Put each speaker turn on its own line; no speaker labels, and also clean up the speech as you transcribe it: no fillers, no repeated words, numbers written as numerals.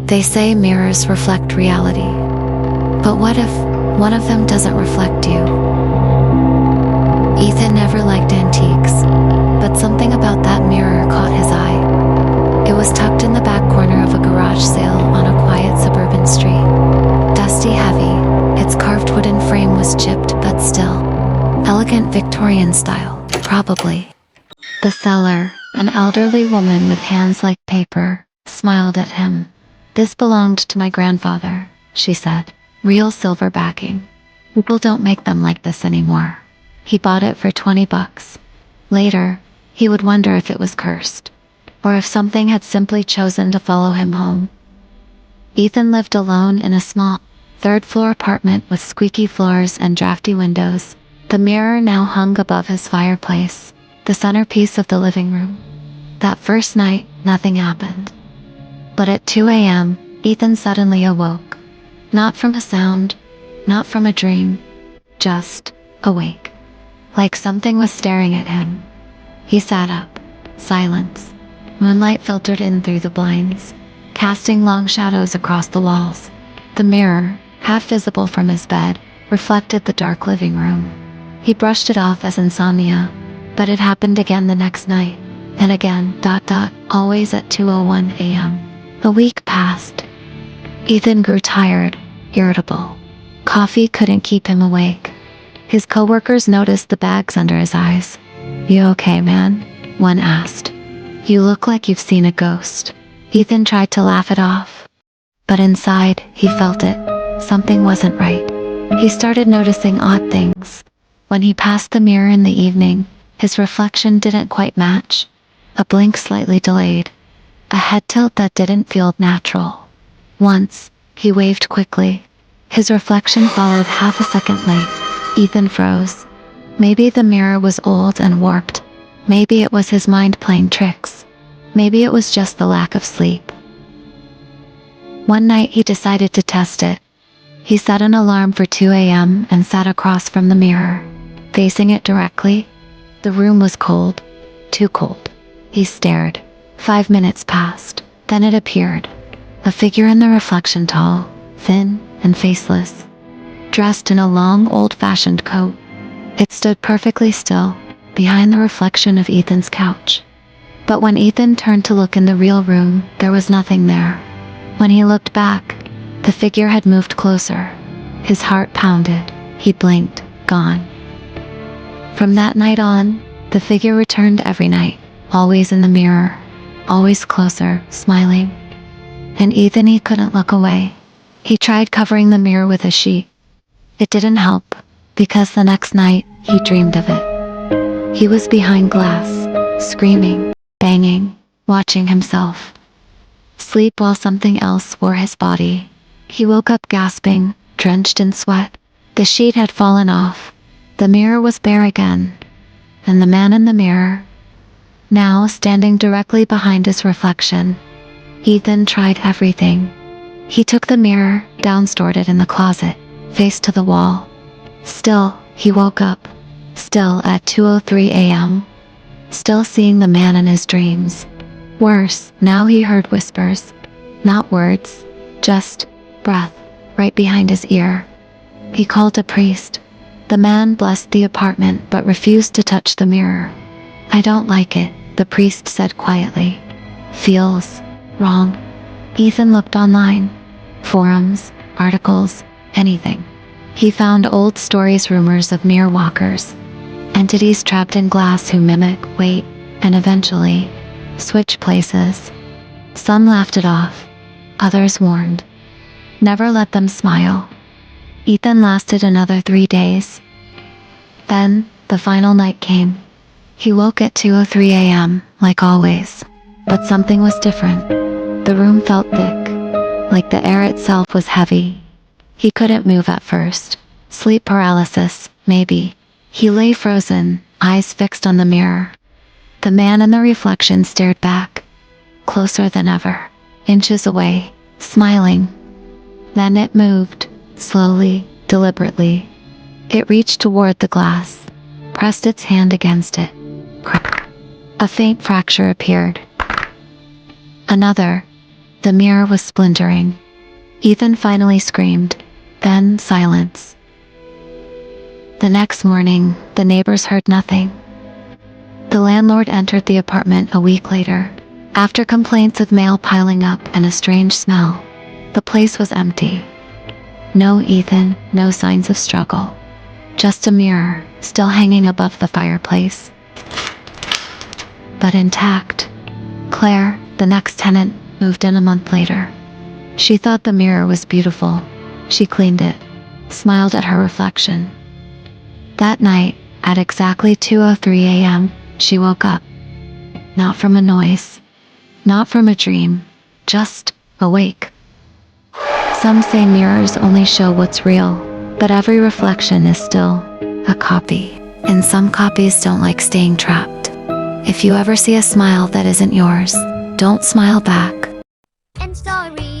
They say mirrors reflect reality. But what if one of them doesn't reflect you? Ethan never liked antiques, but something about that mirror caught his eye. It was tucked in the back corner of a garage sale on a quiet suburban street. Dusty, heavy, its carved wooden frame was chipped but still elegant Victorian style, probably. The seller, an elderly woman with hands like paper, smiled at him. "This belonged to my grandfather," she said. "Real silver backing. People don't make them like this anymore. He bought it for $20. Later, he would wonder if it was cursed, or if something had simply chosen to follow him home." Ethan lived alone in a small, third-floor apartment with squeaky floors and drafty windows. The mirror now hung above his fireplace, the centerpiece of the living room. That first night, nothing happened. But at 2 a.m., Ethan suddenly awoke. Not from a sound, not from a dream, just awake. Like something was staring at him. He sat up. Silence. Moonlight filtered in through the blinds, casting long shadows across the walls. The mirror, half visible from his bed, reflected the dark living room. He brushed it off as insomnia, but it happened again the next night, and again, always at 2:01 a.m. A week passed. Ethan grew tired, irritable. Coffee couldn't keep him awake. His coworkers noticed the bags under his eyes. "You okay, man?" one asked. "You look like you've seen a ghost." Ethan tried to laugh it off, but inside, he felt it. Something wasn't right. He started noticing odd things. When he passed the mirror in the evening, his reflection didn't quite match. A blink slightly delayed. A head tilt that didn't feel natural. Once, he waved quickly. His reflection followed half a second late. Ethan froze. Maybe the mirror was old and warped. Maybe it was his mind playing tricks. Maybe it was just the lack of sleep. One night he decided to test it. He set an alarm for 2 a.m. and sat across from the mirror, facing it directly. The room was cold. Too cold. He stared. 5 minutes passed. Then it appeared. A figure in the reflection, tall, thin, and faceless, dressed in a long, old-fashioned coat. It stood perfectly still, behind the reflection of Ethan's couch. But when Ethan turned to look in the real room, there was nothing there. When he looked back, the figure had moved closer. His heart pounded. He blinked. Gone. From that night on, the figure returned every night, always in the mirror, always closer, smiling. And Ethan, he couldn't look away. He tried covering the mirror with a sheet. It didn't help, because the next night, he dreamed of it. He was behind glass, screaming, banging, watching himself sleep while something else wore his body. He woke up gasping, drenched in sweat. The sheet had fallen off. The mirror was bare again. And the man in the mirror, now standing directly behind his reflection. Ethan tried everything. He took the mirror, down, stored it in the closet, face to the wall. Still, he woke up. Still at 2:03 a.m. Still seeing the man in his dreams. Worse, now he heard whispers. Not words, just breath, right behind his ear. He called a priest. The man blessed the apartment but refused to touch the mirror. "I don't like it," the priest said quietly. "Feels wrong." Ethan looked online. Forums, articles, anything. He found old stories, rumors of mirror walkers. Entities trapped in glass who mimic, wait, and eventually switch places. Some laughed it off. Others warned. Never let them smile. Ethan lasted another 3 days. Then, the final night came. He woke at 2:03 a.m., like always. But something was different. The room felt thick, like the air itself was heavy. He couldn't move at first. Sleep paralysis, maybe. He lay frozen, eyes fixed on the mirror. The man in the reflection stared back, closer than ever, inches away, smiling. Then it moved, slowly, deliberately. It reached toward the glass, pressed its hand against it. Crack. A faint fracture appeared. Another. The mirror was splintering. Ethan finally screamed, then silence. The next morning, the neighbors heard nothing. The landlord entered the apartment a week later. After complaints of mail piling up and a strange smell, the place was empty. No Ethan, no signs of struggle. Just a mirror, still hanging above the fireplace. But intact. Claire, the next tenant, moved in a month later. She thought the mirror was beautiful. She cleaned it, smiled at her reflection. That night, at exactly 2:03 a.m., she woke up. Not from a noise, not from a dream, just awake. Some say mirrors only show what's real, but every reflection is still a copy. And some copies don't like staying trapped. If you ever see a smile that isn't yours, don't smile back.
End story.